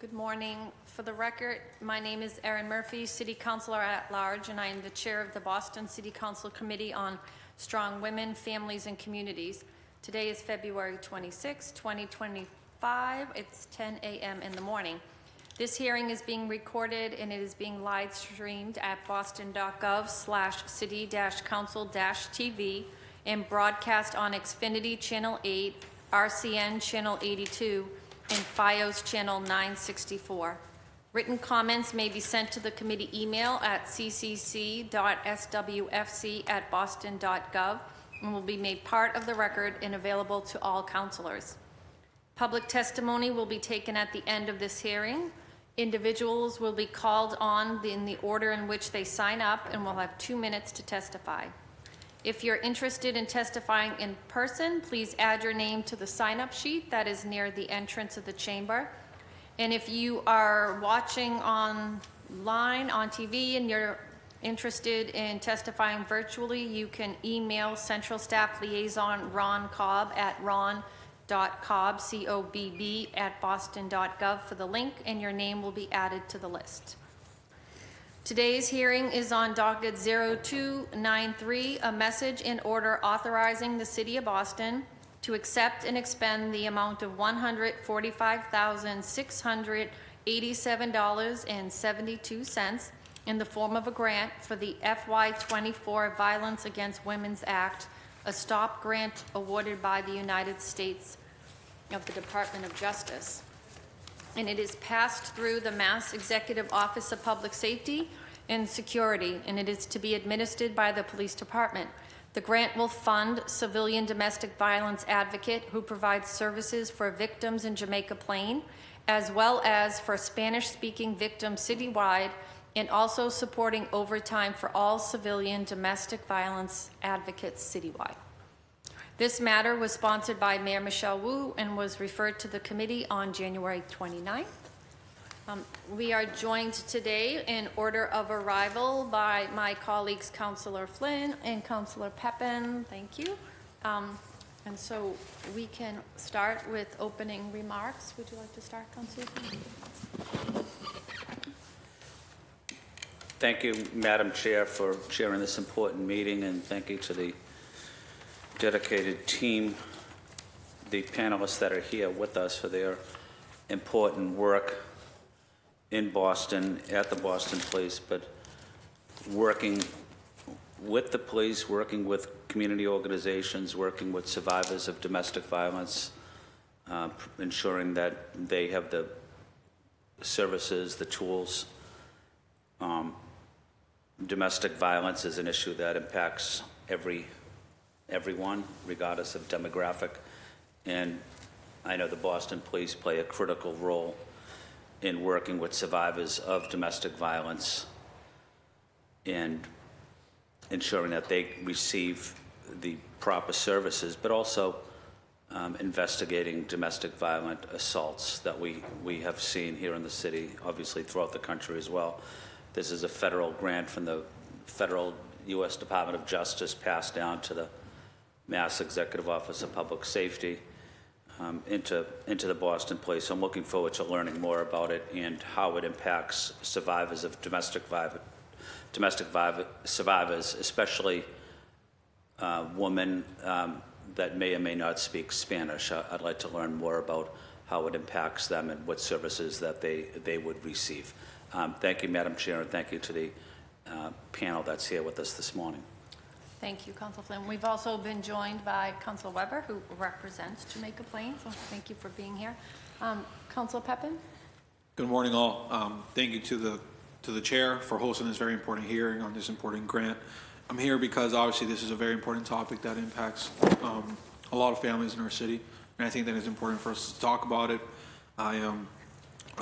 Good morning. For the record, my name is Erin Murphy, City Councilor at Large, and I am the chair of the Boston City Council Committee on Strong Women, Families, and Communities. Today is February 26, 2025. It's 10 a.m. in the morning. This hearing is being recorded and it is being live streamed at boston.gov/city-council-tv and broadcast on Xfinity Channel 8, RCN Channel 82, and FiOS Channel 964. Written comments may be sent to the committee email at ccc.swfc@boston.gov and will be made part of the record and available to all councilors. Public testimony will be taken at the end of this hearing. Individuals will be called on in the order in which they sign up and will have 2 minutes to testify. If you're interested in testifying in person, please add your name to the sign-up sheet that is near the entrance of the chamber. And if you are watching online on TV and you're interested in testifying virtually, you can email Central Staff Liaison Ron Cobb at ron.cobb, C-O-B-B, @boston.gov for the link, and your name will be added to the list. Today's hearing is on docket 0293, a message in order authorizing the City of Boston to accept and expend the amount of $145,687.72 in the form of a grant for the FY24 Violence Against Women's Act, a STOP grant awarded by the United States of the Department of Justice. And it is passed through the Mass Executive Office of Public Safety and Security, and it is to be administered by the Police Department. The grant will fund civilian domestic violence advocate who provides services for victims in Jamaica Plain, as well as for Spanish-speaking victims citywide, and also supporting overtime for all civilian domestic violence advocates citywide. This matter was sponsored by Mayor Michelle Wu and was referred to the committee on January 29th. We are joined today in order of arrival by my colleagues, Councillor Flynn and Councillor Pepin. Thank you. And so we can start with opening remarks. Would you like to start, Councillor Flynn? Thank you, Madam Chair, for chairing this important meeting, and thank you to the dedicated team, the panelists that are here with us for their important work in Boston, at the Boston Police, but working with the police, working with community organizations, working with survivors of domestic violence, ensuring that they have the services, the tools. Domestic violence is an issue that impacts everyone, regardless of demographic, and I know the Boston Police play a critical role in working with survivors of domestic violence and ensuring that they receive the proper services, but also investigating domestic violent assaults that we have seen here in the city, obviously throughout the country as well. This is a federal grant from the federal U.S. Department of Justice passed down to the Mass Executive Office of Public Safety into the Boston Police. So I'm looking forward to learning more about it and how it impacts survivors of domestic violence survivors, especially women that may or may not speak Spanish. I'd like to learn more about how it impacts them and what services that they would receive. Thank you, Madam Chair, and thank you to the panel that's here with us this morning. Thank you, Councillor Flynn. We've also been joined by Councillor Weber, who represents Jamaica Plain, so thank you for being here. Councillor Pepin? Good morning, all. Thank you to the chair for hosting this very important hearing on this important grant. I'm here because obviously this is a very important topic that impacts a lot of families in our city, and I think that it's important for us to talk about it. I'm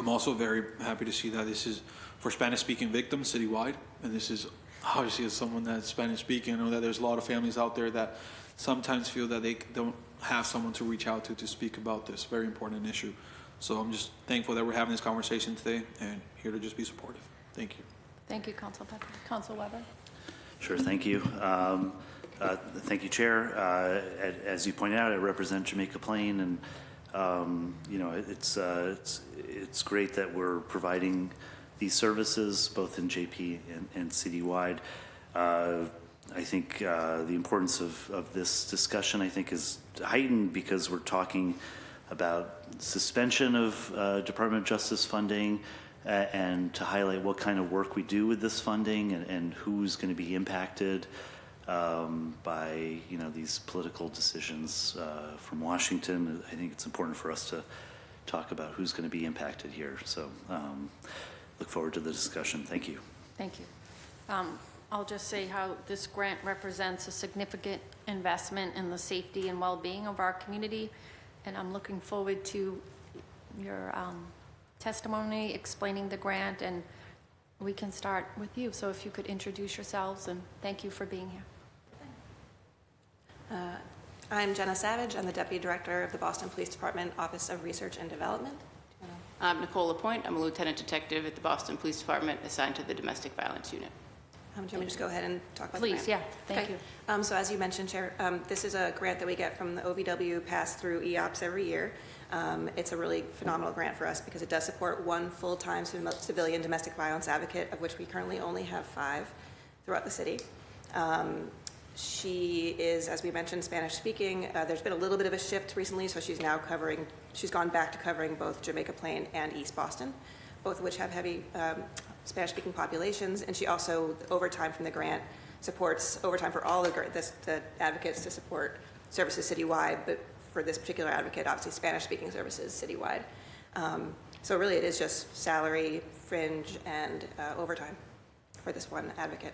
also very happy to see that this is for Spanish-speaking victims citywide, and this is obviously as someone that's Spanish-speaking, I know that there's a lot of families out there that sometimes feel that they don't have someone to reach out to speak about this very important issue. So I'm just thankful that we're having this conversation today and here to just be supportive. Thank you. Thank you, Councillor Pepin. Councillor Weber? Sure, thank you. Thank you, Chair. As you pointed out, I represent Jamaica Plain, and It's great that we're providing these services both in JP and citywide. I think the importance of this discussion, I think, is heightened because we're talking about suspension of Department of Justice funding and to highlight what kind of work we do with this funding and who's going to be impacted by these political decisions from Washington. I think it's important for us to talk about who's going to be impacted here. So look forward to the discussion. Thank you. Thank you. I'll just say how this grant represents a significant investment in the safety and well-being of our community, and I'm looking forward to your testimony explaining the grant, and we can start with you. So if you could introduce yourselves, and thank you for being here. I'm Jenna Savage. I'm the Deputy Director of the Boston Police Department Office of Research and Development. I'm Nicole Lapointe. I'm a Lieutenant Detective at the Boston Police Department assigned to the Domestic Violence Unit. Do you want me to just go ahead and talk about Please, the grant? yeah, thank you. So as you mentioned, Chair, this is a grant that we get from the OVW passed through EOPS every year. It's a really phenomenal grant for us because it does support one full-time civilian domestic violence advocate, of which we currently only have 5 throughout the city. She is, as we mentioned, Spanish speaking. There's been a little bit of a shift recently, so she's gone back to covering both Jamaica Plain and East Boston, both of which have heavy Spanish speaking populations. And she also, overtime from the grant, supports overtime for all the advocates to support services citywide, but for this particular advocate, obviously Spanish speaking services citywide. So really it is just salary, fringe, and overtime for this one advocate.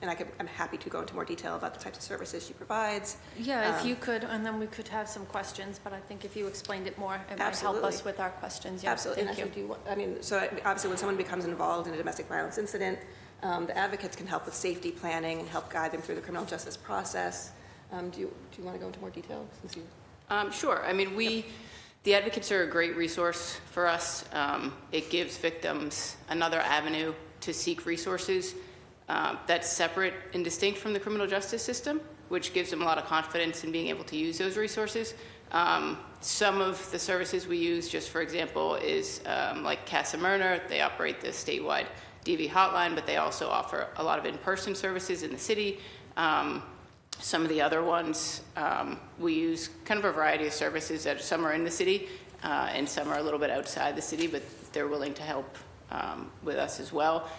And I'm happy to go into more detail about the types of services she provides. Yeah, if you could, and then we could have some questions, but I think if you explained it more, it might help us with our questions. Yeah, Absolutely. thank you. So obviously when someone becomes involved in a domestic violence incident, the advocates can help with safety planning and help guide them through the criminal justice process. Do you want to go into more detail? Sure. I mean, the advocates are a great resource for us. It gives victims another avenue to seek resources that's separate and distinct from the criminal justice system, which gives them a lot of confidence in being able to use those resources. Some of the services we use, just for example, is like Casa Myrna. They operate the statewide DV hotline, but they also offer a lot of in-person services in the city. Some of the other ones, we use kind of a variety of services that some are in the city and some are a little bit outside the city, but they're willing to help with us as well.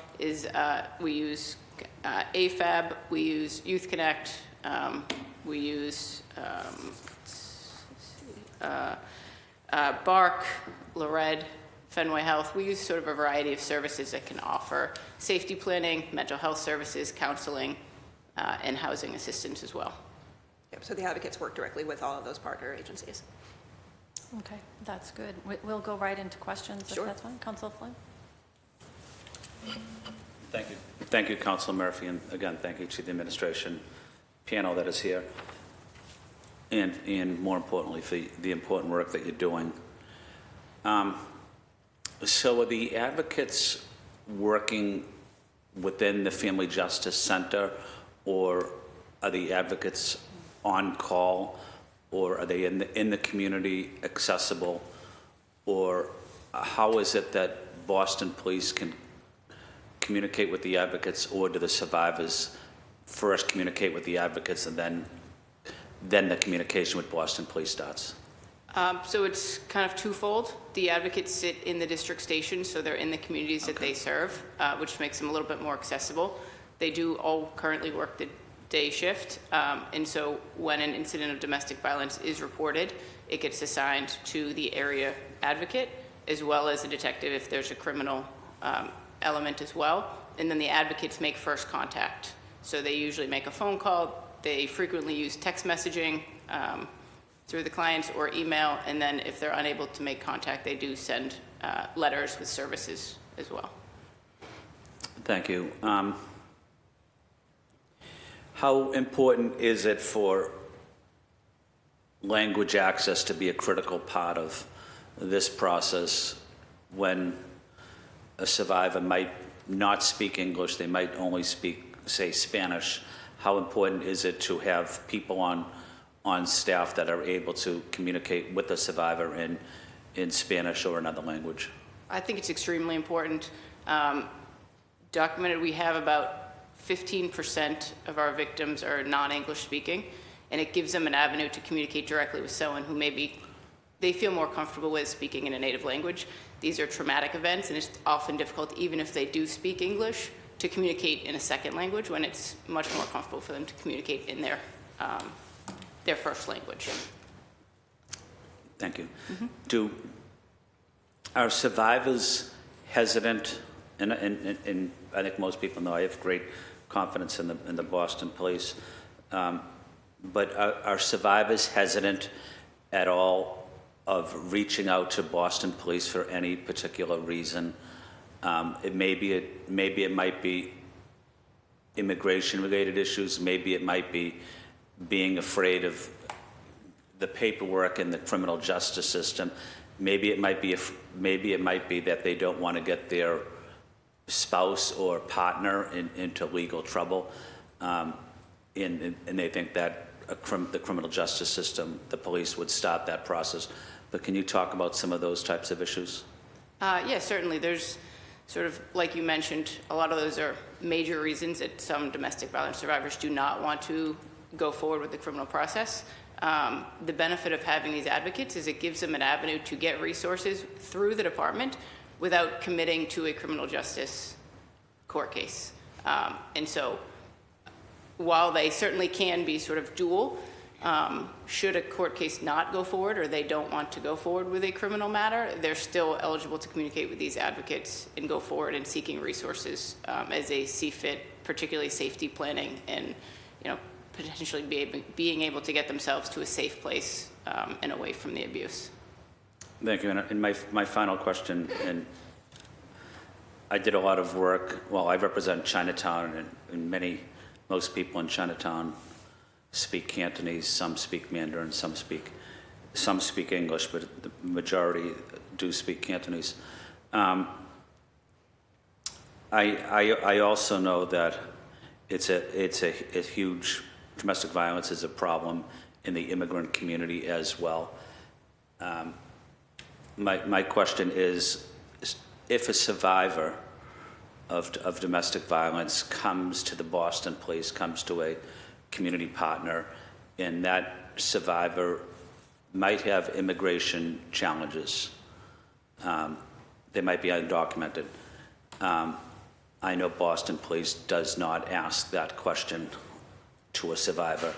We use AFAB, we use Youth Connect, we use BARC, Lored, Fenway Health. We use sort of a variety of services that can offer safety planning, mental health services, counseling, and housing assistance as well. Yep, so the advocates work directly with all of those partner agencies. Okay, that's good. We'll go right into questions Sure. if that's fine. Councilor Flynn? Thank you. Thank you, Councilor Murphy, and again, thank you to the administration panel that is here, and more importantly, for the important work that you're doing. So are the advocates working within the Family Justice Center, or are the advocates on call, or are they in the community accessible, or how is it that Boston Police can communicate with the advocates, or do the survivors first communicate with the advocates and then the communication with Boston Police starts? So it's kind of twofold. The advocates sit in the district station, so they're in the communities that they serve, which makes them a little bit more accessible. They do all currently work the day shift, and so when an incident of domestic violence is reported, it gets assigned to the area advocate, as well as a detective if there's a criminal element as well. And then the advocates make first contact. So they usually make a phone call. They frequently use text messaging through the clients or email, and then if they're unable to make contact, they do send letters with services as well. Thank you. How important is it for language access to be a critical part of this process when a survivor might not speak English, they might only speak, say, Spanish? How important is it to have people on on staff that are able to communicate with the survivor in Spanish or another language? I think it's extremely important. Documented, we have about 15% of our victims are non-English speaking, and it gives them an avenue to communicate directly with someone who maybe they feel more comfortable with speaking in a native language. These are traumatic events, and it's often difficult, even if they do speak English, to communicate in a second language when it's much more comfortable for them to communicate in their first language. Thank you. Are survivors hesitant, and I think most people know I have great confidence in the Boston police, but are survivors hesitant at all of reaching out to Boston police for any particular reason? Maybe it might be immigration-related issues. Maybe it might be being afraid of the paperwork in the criminal justice system. Maybe it might be that they don't want to get their spouse or partner into legal trouble, and they think that the criminal justice system, the police would stop that process. But can you talk about some of those types of issues? Yeah, certainly. There's sort of, like you mentioned, a lot of those are major reasons that some domestic violence survivors do not want to go forward with the criminal process. The benefit of having these advocates is it gives them an avenue to get resources through the department without committing to a criminal justice court case. And so while they certainly can be sort of dual, should a court case not go forward or they don't want to go forward with a criminal matter, they're still eligible to communicate with these advocates and go forward in seeking resources as they see fit, particularly safety planning and, potentially being able to get themselves to a safe place and away from the abuse. Thank you. And my final question, and I did a lot of work, I represent Chinatown, and most people in Chinatown speak Cantonese, some speak Mandarin, some speak English, but the majority do speak Cantonese. I also know that it's a huge, domestic violence is a problem in the immigrant community as well. My question is, if a survivor of domestic violence comes to the Boston police, comes to a community partner, and that survivor might have immigration challenges, they might be undocumented. I know Boston police does not ask that question to a survivor.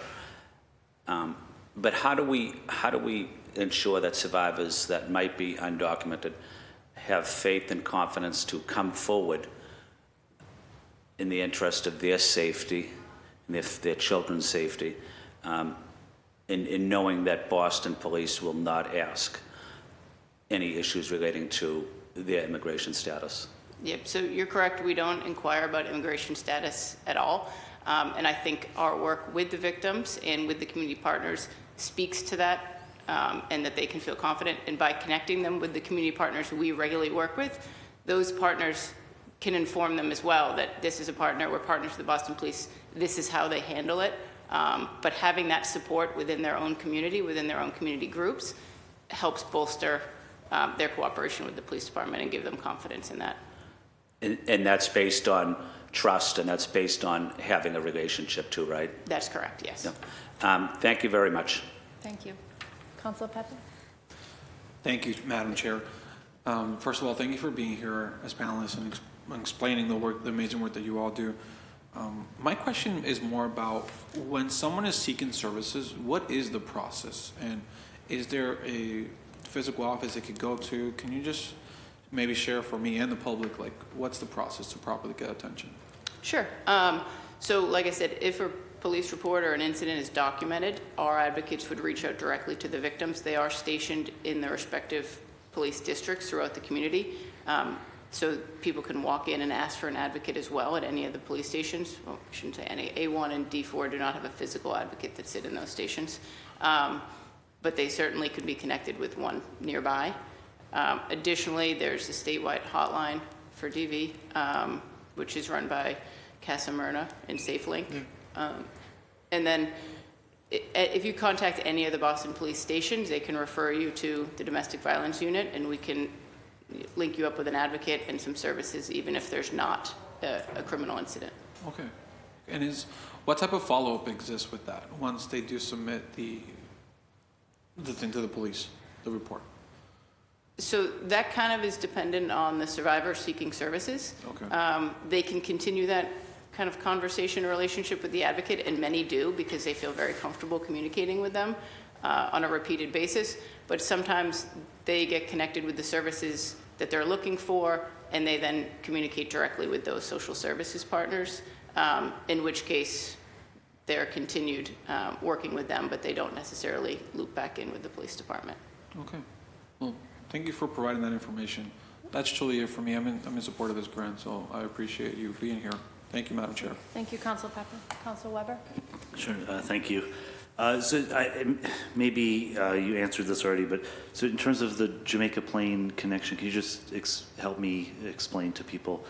But how do we ensure that survivors that might be undocumented have faith and confidence to come forward in the interest of their safety and their children's safety, in knowing that Boston police will not ask any issues relating to their immigration status? Yep, so you're correct. We don't inquire about immigration status at all. And I think our work with the victims and with the community partners speaks to that, and that they can feel confident. And by connecting them with the community partners we regularly work with, those partners can inform them as well that this is a partner, we're partners with the Boston Police, this is how they handle it. But having that support within their own community, within their own community groups, helps bolster their cooperation with the police department and give them confidence in that. And that's based on trust, and that's based on having a relationship too, right? That's correct, yes. Yeah. Thank you very much. Thank you. Councilor Pepin? Thank you, Madam Chair. First of all, thank you for being here as panelists and explaining the amazing work that you all do. My question is more about when someone is seeking services, what is the process? And is there a physical office they could go to? Can you just maybe share for me and the public, what's the process to properly get attention? Sure. So like I said, if a police report or an incident is documented, our advocates would reach out directly to the victims. They are stationed in their respective police districts throughout the community. So people can walk in and ask for an advocate as well at any of the police stations. Well, I shouldn't say any. A1 and D4 do not have a physical advocate that sit in those stations. But they certainly could be connected with one nearby. Additionally, there's a statewide hotline for DV, which is run by Casa Myrna and SafeLink. And then If you contact any of the Boston police stations, they can refer you to the domestic violence unit, and we can link you up with an advocate and some services, even if there's not a criminal incident. Okay. And what type of follow-up exists with that once they do submit the thing to the police, the report? So that kind of is dependent on the survivor seeking services. Okay. They can continue that kind of conversation or relationship with the advocate, and many do because they feel very comfortable communicating with them on a repeated basis. But sometimes they get connected with the services that they're looking for, and they then communicate directly with those social services partners, in which case they're continued working with them, but they don't necessarily loop back in with the police department. Okay. Well, thank you for providing that information. That's truly it for me. I'm in support of this grant, so I appreciate you being here. Thank you, Madam Chair. Thank you, Council Pepper. Council Weber? Sure, thank you. Maybe you answered this already, but so in terms of the Jamaica Plain connection, can you just help me explain to people,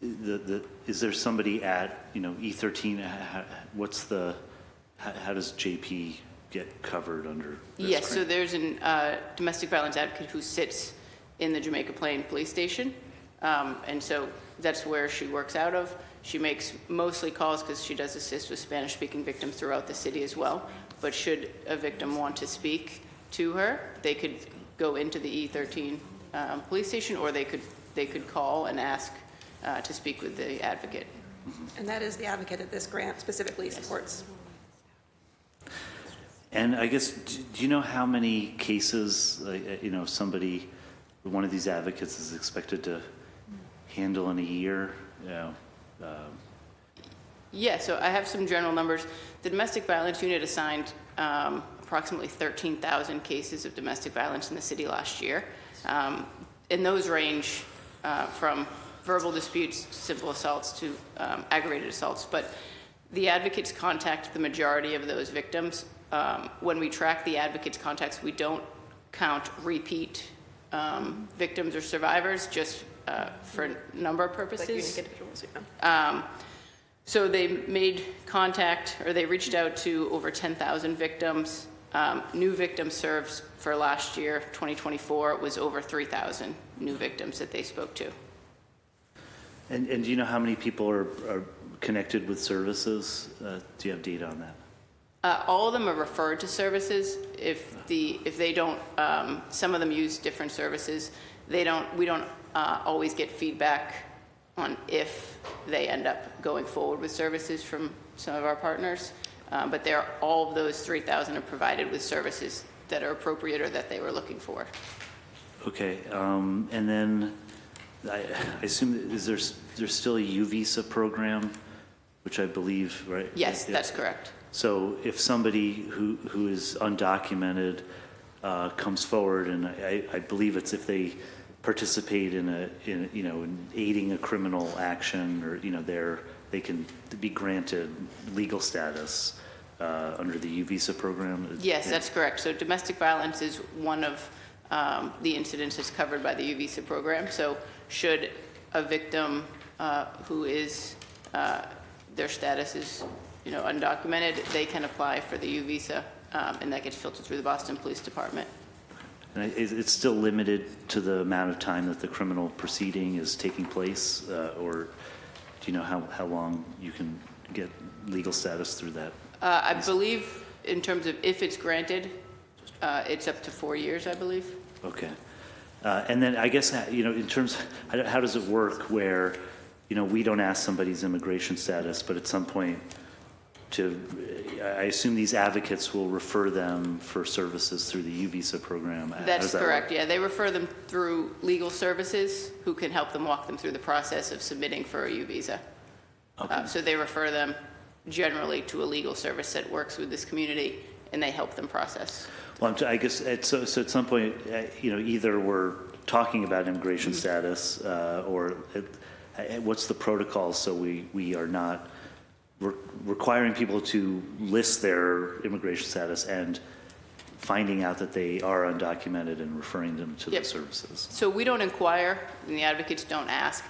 is there somebody at, E13, how does JP get covered under this Yes, so grant? there's a domestic violence advocate who sits in the Jamaica Plain Police Station, and so that's where she works out of. She makes mostly calls because she does assist with Spanish-speaking victims throughout the city as well. But should a victim want to speak to her, they could go into the E13 police station, or they could call and ask to speak with the advocate. And that is the advocate that this grant specifically supports. And I guess, do you know how many cases, one of these advocates is expected to handle in a year? Yeah, so I have some general numbers. The domestic violence unit assigned approximately 13,000 cases of domestic violence in the city last year. And those range from verbal disputes, simple assaults, to aggravated assaults. But the advocates contact the majority of those victims. When we track the advocates' contacts, we don't count repeat victims or survivors, just for number purposes. Like unique individuals, yeah. So they made contact, or they reached out to over 10,000 victims. New victims served for last year, 2024, was over 3,000 new victims that they spoke to. And do you know how many people are connected with services? Do you have data on that? All of them are referred to services. If they don't, some of them use different services. We don't always get feedback on if they end up going forward with services from some of our partners. But all of those 3,000 are provided with services that are appropriate or that they were looking for. Okay, and then I assume there's still a U visa program, which I believe, right? Yes, that's correct. So if somebody who is undocumented comes forward, and I believe it's if they participate in aiding a criminal action, or they can be granted legal status under the U visa program. Yes, that's correct. So domestic violence is one of the incidents that's covered by the U visa program. So should a victim who is their status is undocumented, they can apply for the U visa, and that gets filtered through the Boston Police Department. And it's still limited to the amount of time that the criminal proceeding is taking place, or do you know how long you can get legal status through that? I believe in terms of if it's granted, it's up to 4 years, I believe. Okay. And then I guess, in terms, how does it work where, we don't ask somebody's immigration status, but at some point I assume these advocates will refer them for services through the U visa program. That's correct. Yeah, they refer them through legal services who can help them walk them through the process of submitting for a U visa. Okay. So they refer them generally to a legal service that works with this community, and they help them process. Well, I guess so at some point, either we're talking about immigration status, or what's the protocol so we are not requiring people to list their immigration status and finding out that they are undocumented and referring them to the services. So we don't inquire, and the advocates don't ask.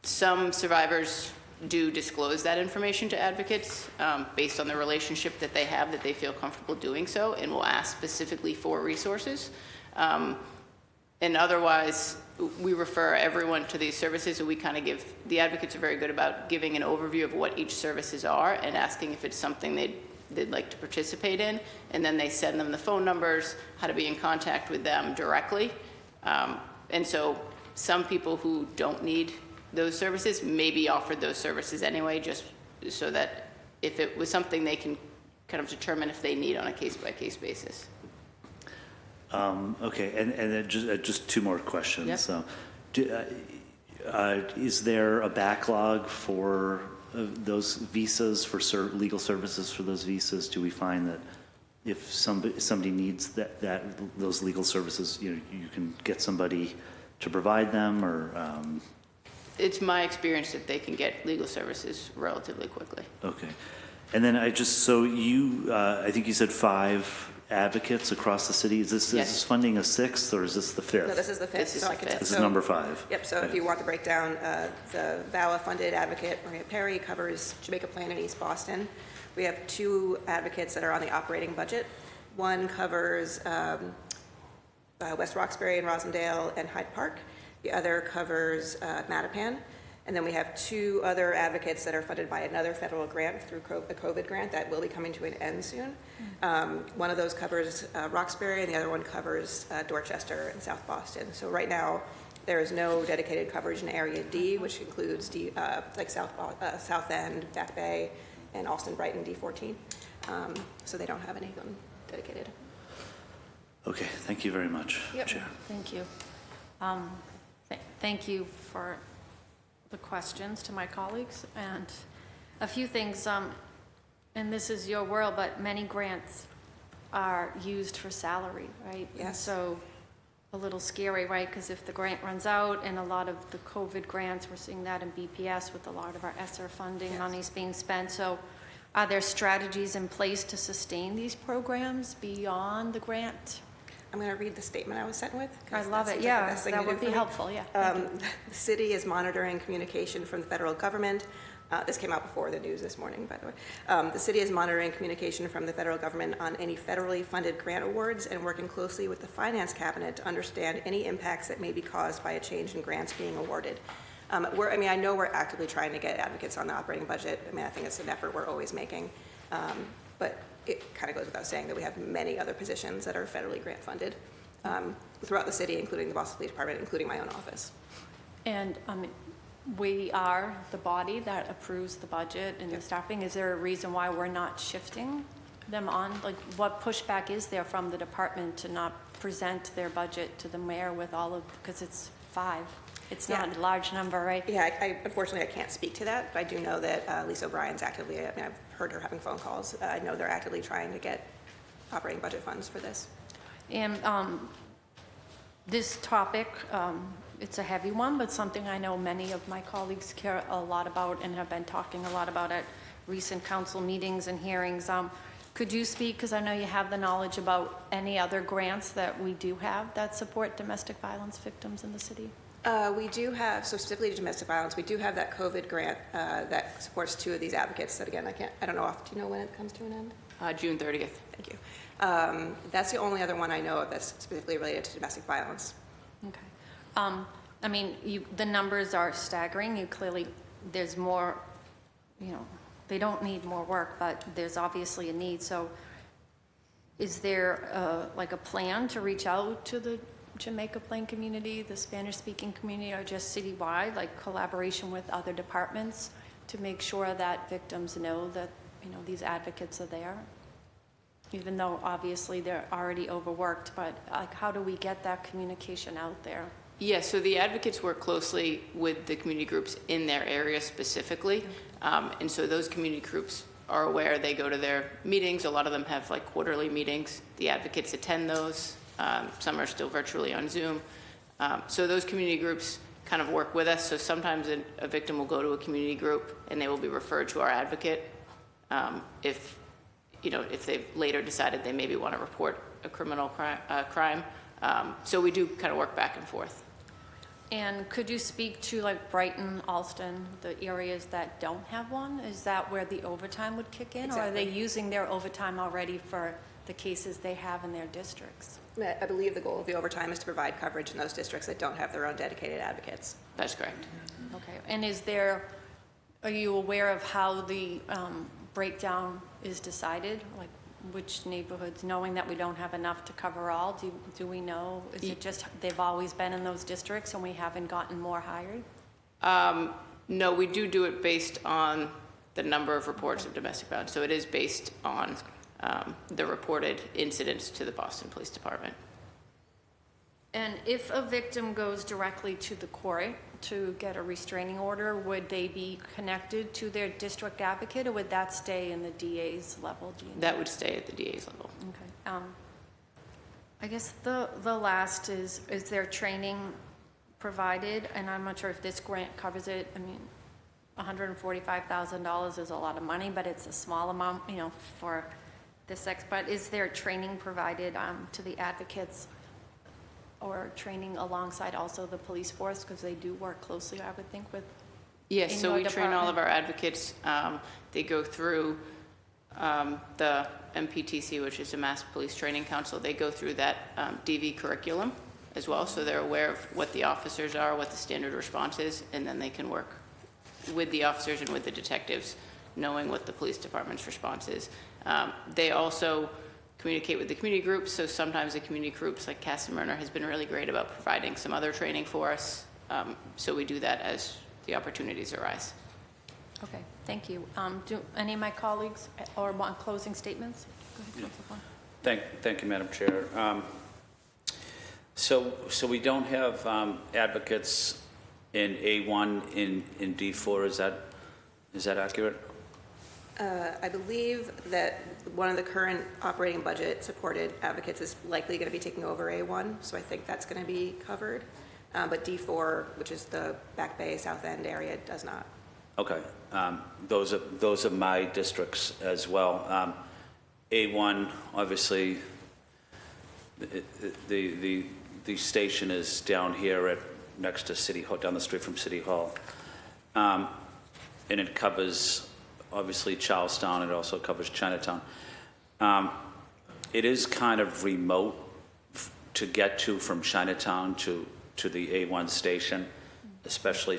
Some survivors do disclose that information to advocates based on the relationship that they have, that they feel comfortable doing so, and will ask specifically for resources. And otherwise, we refer everyone to these services, and we kind of give, the advocates are very good about giving an overview of what each services are and asking if it's something they'd like to participate in, and then they send them the phone numbers, how to be in contact with them directly. And so some people who don't need those services may be offered those services anyway, just so that if it was something they can kind of determine if they need on a case-by-case basis. Okay, and then just two more questions. Yep. So, is there a backlog for those visas, for legal services for those visas? Do we find that if somebody needs those legal services, you can get somebody to provide them, or? It's my experience that they can get legal services relatively quickly. Okay, and then I think you said 5 advocates across the city. Is this funding a 6th, or is this the 5th? No, this is the 5th. This is the 5th. This is number 5. Yep, so if you want the breakdown, the VAWA-funded advocate, Maria Perry, covers Jamaica Plain and East Boston. We have 2 advocates that are on the operating budget. One covers West Roxbury and Rosendale and Hyde Park. The other covers Mattapan. And then we have 2 other advocates that are funded by another federal grant through a COVID grant that will be coming to an end soon. One of those covers Roxbury, and the other one covers Dorchester and South Boston. So right now, there is no dedicated coverage in Area D, which includes like South End, Back Bay, and Austin, Brighton, D14. So they don't have anything dedicated. Okay, thank you very much, Chair. Thank you. Thank you for the questions to my colleagues, and a few things, and this is your world, but many grants are used for salary, right? Yes. And so a little scary, right? Because if the grant runs out, and a lot of the COVID grants, we're seeing that in BPS with a lot of our ESSER funding monies being spent. So are there strategies in place to sustain these programs beyond the grant? I'm going to read the statement I was sent with. I love it. Yeah, that would be helpful. Yeah. The city is monitoring communication from the federal government. This came out before the news this morning, by the way. The city is monitoring communication from the federal government on any federally funded grant awards and working closely with the finance cabinet to understand any impacts that may be caused by a change in grants being awarded. I know we're actively trying to get advocates on the operating budget. I think it's an effort we're always making. But it kind of goes without saying that we have many other positions that are federally grant funded throughout the city, including the Boston Police Department, including my own office. And we are the body that approves the budget and the staffing. Is there a reason why we're not shifting them on? Like, what pushback is there from the department to not present their budget to the mayor with all of, because it's 5. It's not a large number, right? Yeah, unfortunately, I can't speak to that, but I do know that Lisa O'Brien's actively, I've heard her having phone calls. I know they're actively trying to get operating budget funds for this. And this topic, it's a heavy one, but something I know many of my colleagues care a lot about and have been talking a lot about at recent council meetings and hearings. Could you speak, because I know you have the knowledge about any other grants that we do have that support domestic violence victims in the city? We do have, so specifically to domestic violence, we do have that COVID grant that supports 2 of these advocates that, again, I don't know, do you know when it comes to an end? June 30th. Thank you. That's the only other one I know of that's specifically related to domestic violence. Okay. The numbers are staggering. There's more, they don't need more work, but there's obviously a need. So is there a plan to reach out to the Jamaica Plain community, the Spanish-speaking community, or just citywide, like collaboration with other departments to make sure that victims know that, these advocates are there? Even though obviously they're already overworked, but how do we get that communication out there? Yeah, so the advocates work closely with the community groups in their area specifically. And so those community groups are aware, they go to their meetings. A lot of them have quarterly meetings. The advocates attend those. Some are still virtually on Zoom. So those community groups kind of work with us. So sometimes a victim will go to a community group and they will be referred to our advocate if they've later decided they maybe want to report a criminal crime. So we do kind of work back and forth. And could you speak to like Brighton, Alston, the areas that don't have one? Is that where the overtime would kick in? Or are they Exactly. using their overtime already for the cases they have in their districts? I believe the goal of the overtime is to provide coverage in those districts that don't have their own dedicated advocates. That's correct. Okay, and are you aware of how the breakdown is decided? Like which neighborhoods, knowing that we don't have enough to cover all, do we know? Is it just they've always been in those districts and we haven't gotten more hired? No, we do it based on the number of reports of domestic violence. So it is based on the reported incidents to the Boston Police Department. And if a victim goes directly to the court to get a restraining order, would they be connected to their district advocate, or would that stay in the DA's level? Do you know? That would stay at the DA's level. Okay. I guess the last is there training provided? And I'm not sure if this grant covers it. I mean, $145,000 is a lot of money, but it's a small amount, for this but is there training provided to the advocates, or training alongside also the police force, because they do work closely, I would think, with Yes, in so your we train all of department? our advocates. They go through the MPTC, which is the Mass Police Training Council. They go through that DV curriculum as well, so they're aware of what the officers are, what the standard response is, and then they can work with the officers and with the detectives, knowing what the police department's response is. They also communicate with the community groups, so sometimes the community groups like Casamurner has been really great about providing some other training for us, so we do that as the opportunities arise. Okay, thank you. Do any of my colleagues or want closing statements? Go ahead, Councilor Vaughn. Thank you, Madam Chair. So we don't have advocates in A1 in D4, is that accurate? I believe that one of the current operating budget supported advocates is likely going to be taking over A1, so I think that's going to be covered. But D4, which is the Back Bay, South End area, does not. Okay, those are my districts as well. A1, obviously, the station is down here next to City Hall, down the street from City Hall, and it covers obviously Charlestown. It also covers Chinatown. It is kind of remote to get to from Chinatown to the A1 station, especially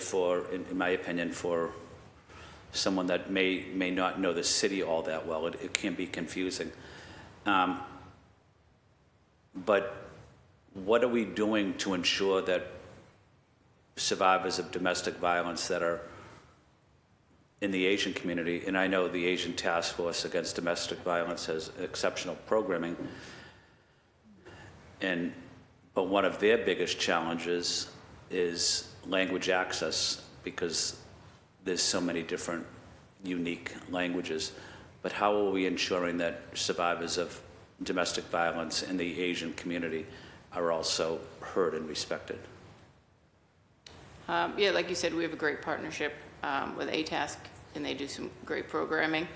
in my opinion, for someone that may not know the city all that well. It can be confusing. But what are we doing to ensure that survivors of domestic violence that are in the Asian community, and I know the Asian Task Force Against Domestic Violence has exceptional programming, but one of their biggest challenges is language access, because there's so many different unique languages. But how are we ensuring that survivors of domestic violence in the Asian community are also heard and respected? Yeah, like you said, we have a great partnership with ATASC, and they do some great programming.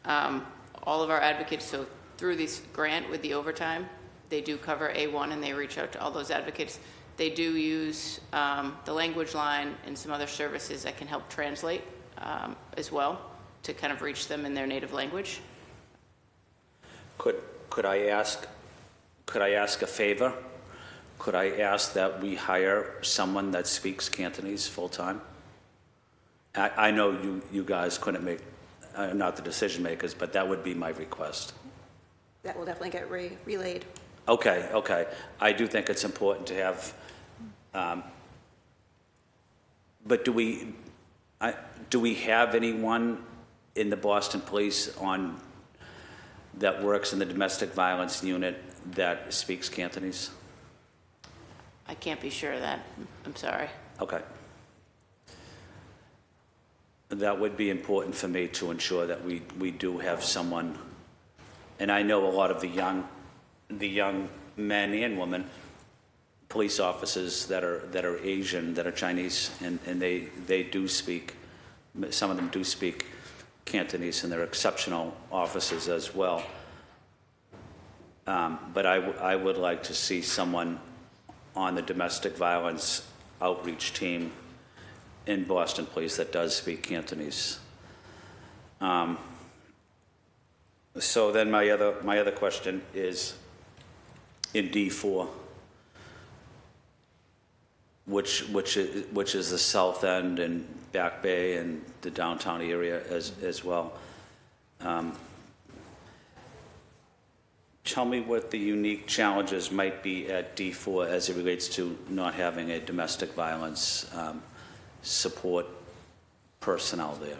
All of our advocates, so through this grant with the overtime, they do cover A1, and they reach out to all those advocates. They do use the language line and some other services that can help translate as well to kind of reach them in their native language. Could I ask a favor? Could I ask that we hire someone that speaks Cantonese full-time? I know you guys couldn't make, not the decision makers, but that would be my request. That will definitely get relayed. Okay. I do think it's important to have, but do we have anyone in the Boston Police that works in the domestic violence unit that speaks Cantonese? I can't be sure of that. I'm sorry. Okay. That would be important for me to ensure that we do have someone, and I know a lot of the young men and women, police officers that are Asian, that are Chinese, and they do speak, some of them do speak Cantonese, and they're exceptional officers as well. But I would like to see someone on the domestic violence outreach team in Boston Police that does speak Cantonese. So then my other question is in D4, which is the South End and Back Bay and the downtown area as well. Tell me what the unique challenges might be at D4 as it relates to not having a domestic violence support personnel there.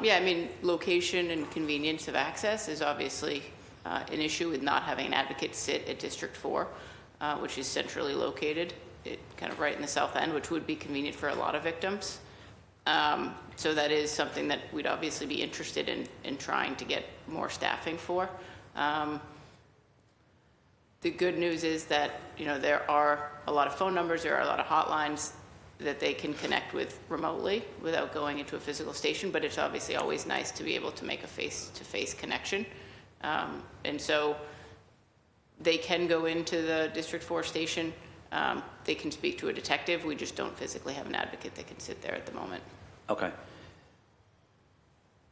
Yeah, I mean, location and convenience of access is obviously an issue with not having an advocate sit at District 4, which is centrally located, kind of right in the South End, which would be convenient for a lot of victims. So that is something that we'd obviously be interested in trying to get more staffing for. The good news is that, there are a lot of phone numbers, there are a lot of hotlines that they can connect with remotely without going into a physical station, but it's obviously always nice to be able to make a face-to-face connection. And so they can go into the District 4 station. They can speak to a detective. We just don't physically have an advocate that can sit there at the moment. Okay.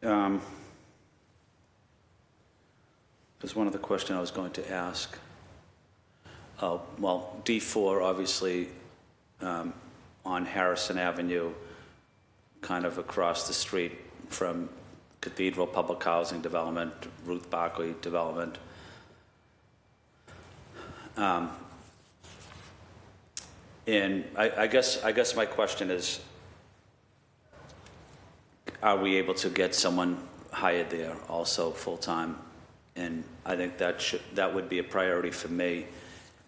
There's one other question I was going to ask. Well, D4, obviously, on Harrison Avenue, kind of across the street from Cathedral Public Housing Development, Ruth Barclay Development. And I guess my question is, are we able to get someone hired there also full-time? And I think that would be a priority for me,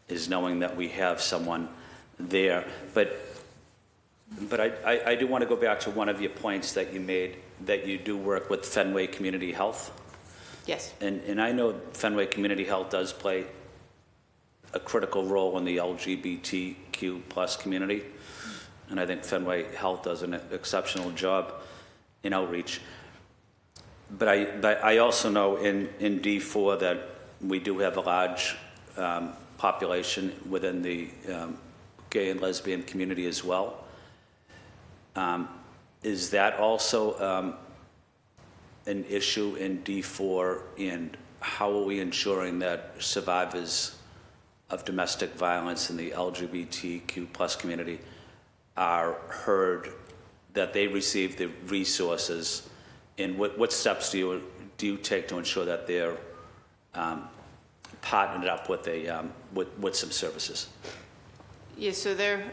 is knowing that we have someone there. But I do want to go back to one of your points that you made, that you do work with Fenway Community Health. Yes. And I know Fenway Community Health does play a critical role in the LGBTQ plus community. And I think Fenway Health does an exceptional job in outreach. But I also know in D4 that we do have a large population within the gay and lesbian community as well. Is that also an issue in D4, and how are we ensuring that survivors of domestic violence in the LGBTQ plus community are heard, that they receive the resources, and what steps do you take to ensure that they're partnered up with with some services? Yeah, so they're,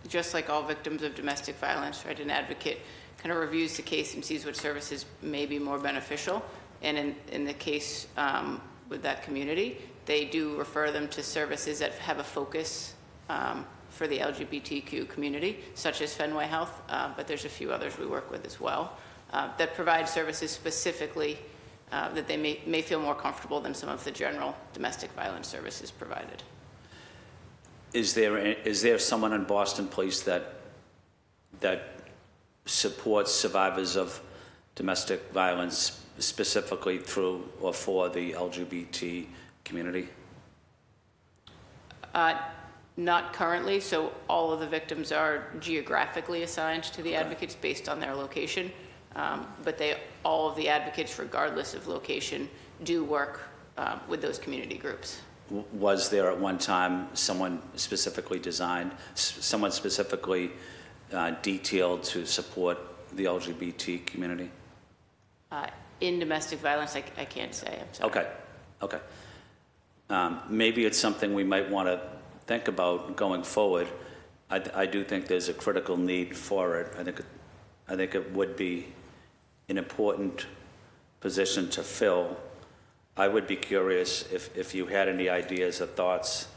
just like all victims of domestic violence, right, an advocate kind of reviews the case and sees what services may be more beneficial. And in the case with that community, they do refer them to services that have a focus for the LGBTQ community, such as Fenway Health, but there's a few others we work with as well, that provide services specifically that they may feel more comfortable than some of the general domestic violence services provided. Is there someone in Boston Police that supports survivors of domestic violence specifically through or for the LGBT community? Not currently, so all of the victims are geographically assigned to the advocates based on their location, but all of the advocates, regardless of location, do work with those community groups. Was there at one time someone specifically detailed to support the LGBT community? In domestic violence, I can't say, I'm sorry. Okay. Maybe it's something we might want to think about going forward. I do think there's a critical need for it. I think it would be an important position to fill. I would be curious if you had any ideas or thoughts.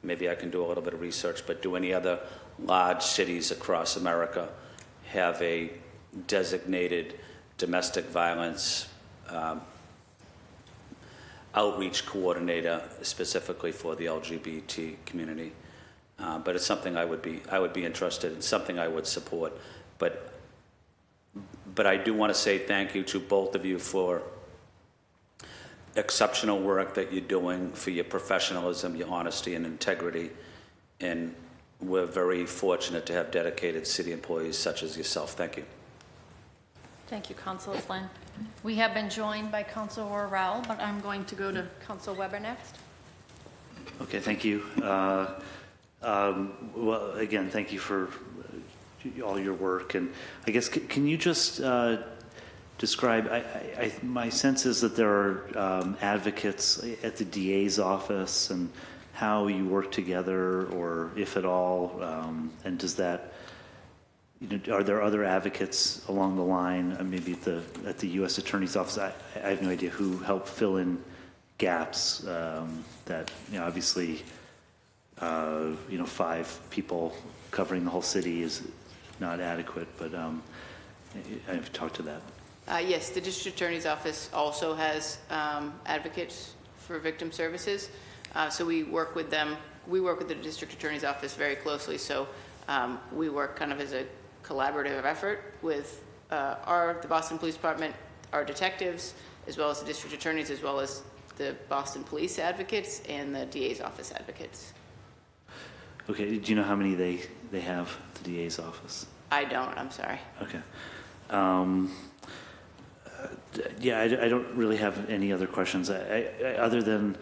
Maybe I can do a little bit of research, but do any other large cities across America have a designated domestic violence outreach coordinator specifically for the LGBT community? But it's something I would be interested in, something I would support. But I do want to say thank you to both of you for exceptional work that you're doing, for your professionalism, your honesty and integrity And we're very fortunate to have dedicated city employees such as yourself. Thank you. Thank you, Councilor Flynn. We have been joined by Councilor Worrell, but I'm going to go to Councilor Weber next. Okay, thank you. Well, again, thank you for all your work. And I guess, can you just describe, my sense is that there are advocates at the DA's office and how you work together, or if at all, and does that, are there other advocates along the line, maybe at the U.S. Attorney's Office? I have no idea who help fill in gaps that, obviously, 5 people covering the whole city is not adequate, but I've talked to that. Yes, the district attorney's office also has advocates for victim services. So we work with them. We work with the district attorney's office very closely. So we work kind of as a collaborative effort with the Boston Police Department, our detectives, as well as the district attorneys, as well as the Boston Police advocates and the DA's office advocates. Okay, do you know how many they have at the DA's office? I don't, I'm sorry. Okay. Yeah, I don't really have any other questions. I other than,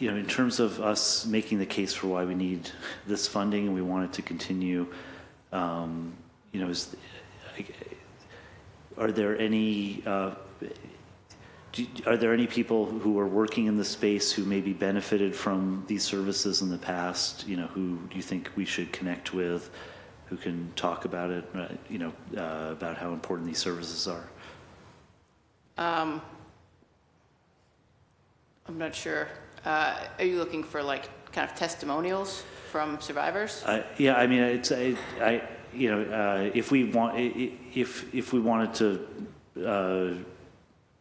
in terms of us making the case for why we need this funding and we want it to continue, are there any people who are working in the space who maybe benefited from these services in the past, who do you think we should connect with, who can talk about it, about how important these services are? I'm not sure. Are you looking for kind of testimonials from survivors? Yeah, I mean, if we wanted to,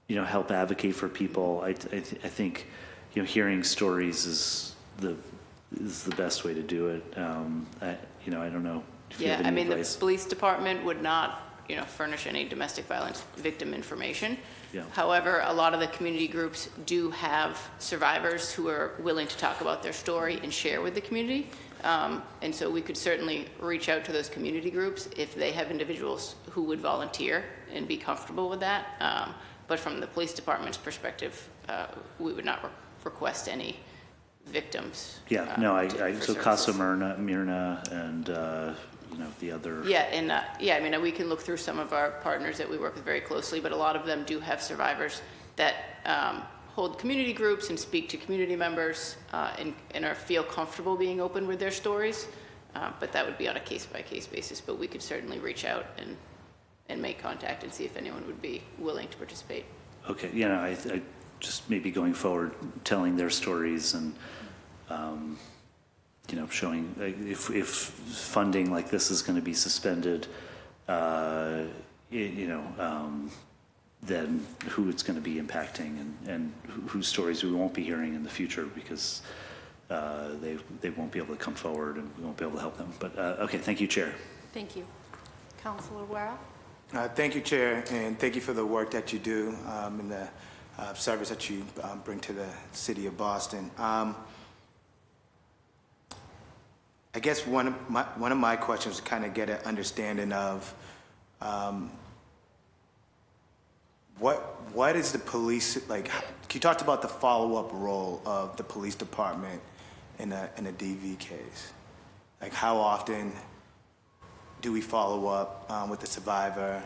help advocate for people, I think, hearing stories is the best way to do it. I don't know if you have any advice. The police department would not, furnish any domestic violence victim information. Yeah. However, a lot of the community groups do have survivors who are willing to talk about their story and share with the community. And so we could certainly reach out to those community groups if they have individuals who would volunteer and be comfortable with that. But from the police department's perspective, we would not request any victims. Yeah, so Casa Myrna and, the other. Yeah, and we can look through some of our partners that we work with very closely, but a lot of them do have survivors that hold community groups and speak to community members and feel comfortable being open with their stories. But that would be on a case-by-case basis, but we could certainly reach out and make contact and see if anyone would be willing to participate. Okay, I just maybe going forward, telling their stories and, showing if funding like this is going to be suspended, then who it's going to be impacting and whose stories we won't be hearing in the future because they won't be able to come forward and we won't be able to help them. But okay, thank you, Chair. Thank you. Councilor Worrell? Thank you, Chair, and thank you for the work that you do and the service that you bring to the city of Boston. I guess one of my questions to kind of get an understanding of what is the police like? You talked about the follow-up role of the police department in a DV case. Like, how often do we follow up with the survivor?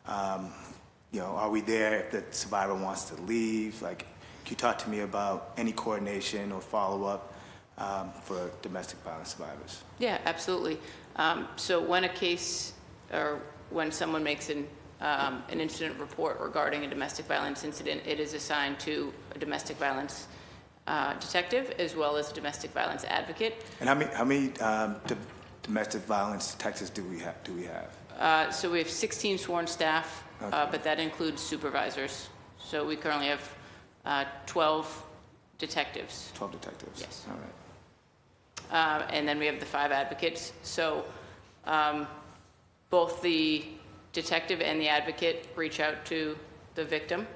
Are we there if the survivor wants to leave? Like, can you talk to me about any coordination or follow-up for domestic violence survivors? Yeah, absolutely. So when a case or when someone makes an incident report regarding a domestic violence incident, it is assigned to a domestic violence detective as well as a domestic violence advocate. And how many domestic violence detectives do we have? So we have 16 sworn staff, Okay. but that includes supervisors. So we currently have 12 detectives. 12 detectives. Yes. All right. And then we have the 5 advocates. So both the detective and the advocate reach out to the victim.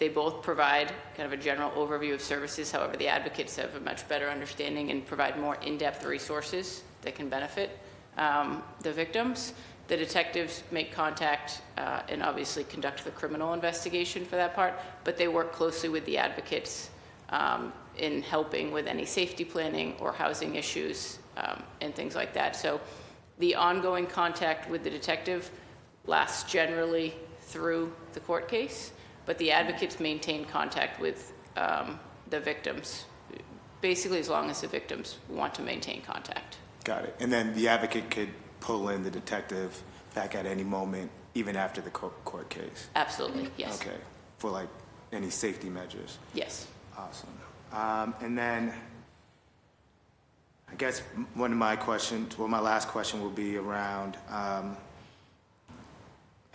They both provide kind of a general overview of services. However, the advocates have a much better understanding and provide more in-depth resources that can benefit the victims. The detectives make contact and obviously conduct the criminal investigation for that part, but they work closely with the advocates in helping with any safety planning or housing issues and things like that. So the ongoing contact with the detective lasts generally through the court case, but the advocates maintain contact with the victims, basically as long as the victims want to maintain contact. Got it. And then the advocate could pull in the detective back at any moment, even after the court case? Absolutely, yes. Okay, for like any safety measures? Yes. Awesome. And then I guess one of my questions, well, my last question will be around, I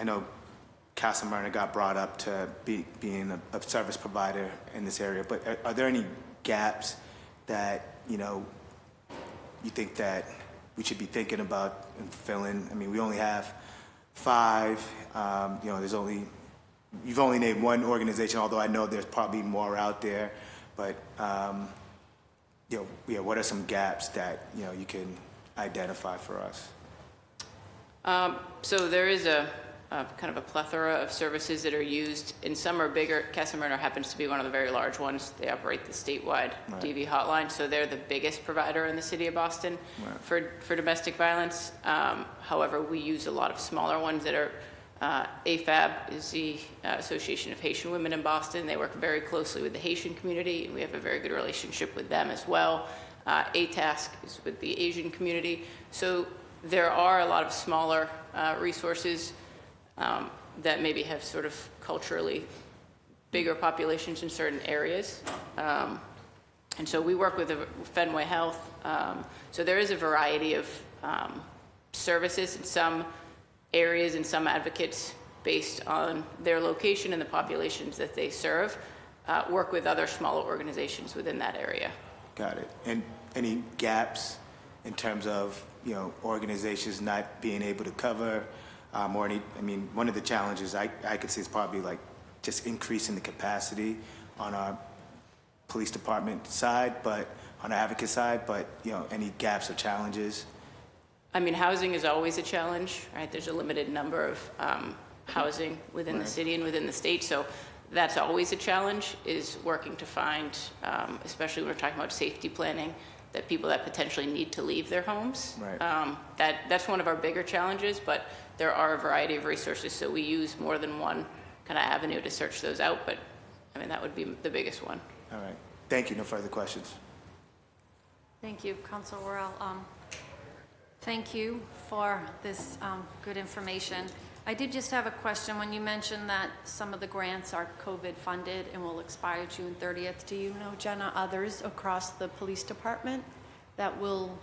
know Casa Marina got brought up to being a service provider in this area, but are there any gaps that, you think that we should be thinking about and filling? I mean, we only have 5, you've only named one organization, although I know there's probably more out there, but, what are some gaps that, you can identify for us? So there is a kind of a plethora of services that are used, and some are bigger. Casa Marina happens to be one of the very large ones. They operate the statewide DV hotline, so they're the biggest provider in the city of Boston for domestic violence. However, we use a lot of smaller ones that are, AFAB is the Association of Haitian Women in Boston. They work very closely with the Haitian community, and we have a very good relationship with them as well. ATASK is with the Asian community. So there are a lot of smaller resources that maybe have sort of culturally bigger populations in certain areas. And so we work with Fenway Health. So there is a variety of services in some areas and some advocates based on their location and the populations that they serve, work with other smaller organizations within that area. Got it. And any gaps in terms of, organizations not being able to cover, or any, one of the challenges I could see is probably like just increasing the capacity on our police department side, but on our advocate side, but, any gaps or challenges? Housing is always a challenge, right? There's a limited number of housing within the city and within the state, so that's always a challenge, is working to find, especially when we're talking about safety planning, that people that potentially need to leave their homes. Right. That's one of our bigger challenges, but there are a variety of resources, so we use more than one kind of avenue to search those out, but that would be the biggest one. All right. Thank you. No further questions. Thank you, Councilor Worrell. Thank you for this good information. I did just have a question. When you mentioned that some of the grants are COVID funded and will expire June 30th, do you know, Jenna, others across the police department that will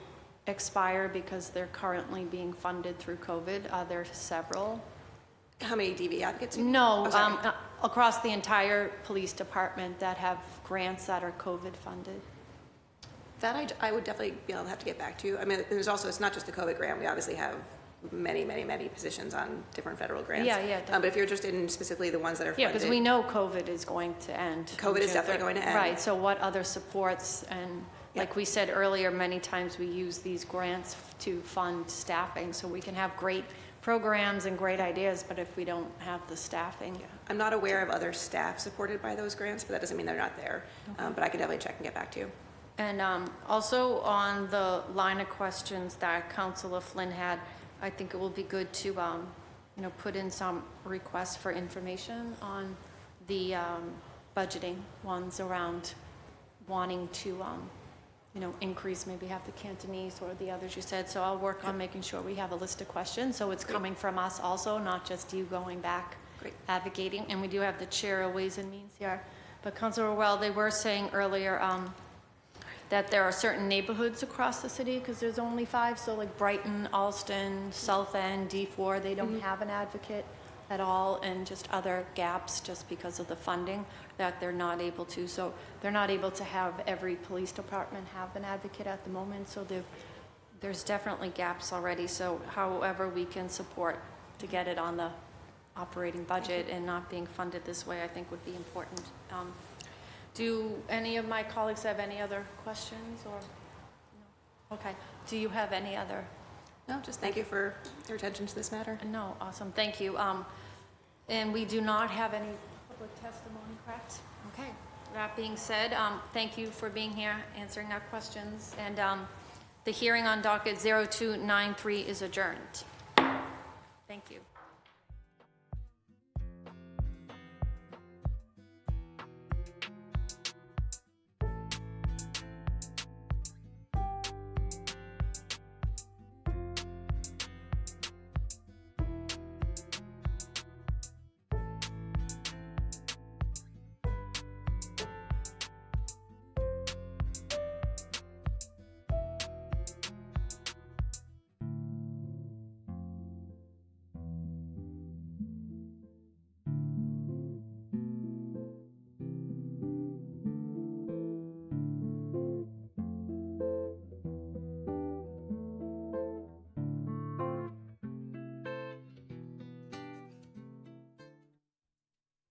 expire because they're currently being funded through COVID? Are there several? How many DV advocates? No, Oh, sorry. across the entire police department that have grants that are COVID funded. That I would definitely have to get back to you. There's also, it's not just the COVID grant. We obviously have many, many, many positions on different federal grants. Yeah. But if you're interested in specifically the ones that are funded. Yeah, because we know COVID is going to end. COVID is definitely going to end. Right, so what other supports, and like we said earlier, many times we use these grants to fund staffing, so we can have great programs and great ideas, but if we don't have the staffing. Yeah. I'm not aware of other staff supported by those grants, but that doesn't mean they're not there. Okay. But I can definitely check and get back to you. And also on the line of questions that Councilor Flynn had, I think it will be good to, put in some requests for information on the budgeting ones around wanting to, increase, maybe have the Cantonese or the others you said. So I'll work on making sure we have a list of questions. So it's coming from us also, not just you going back advocating. And we do have the chair of Ways and Means here. But Councilor Well, they were saying earlier, that there are certain neighborhoods across the city, because there's only 5, so like Brighton, Alston, South End, D4, they don't have an advocate at all, and just other gaps just because of the funding that they're not able to. So they're not able to have every police department have an advocate at the moment, so there's definitely gaps already. So however we can support to get it on the operating budget and not being funded this way, I think would be important. Do any of my colleagues have any other questions or? No? Okay. Do you have any other? No, just thank you for your attention to this matter. No, awesome, thank you. And we do not have any public testimony, correct? Okay, that being said, thank you for being here, answering our questions, and the hearing on docket 0293 is adjourned. Thank you.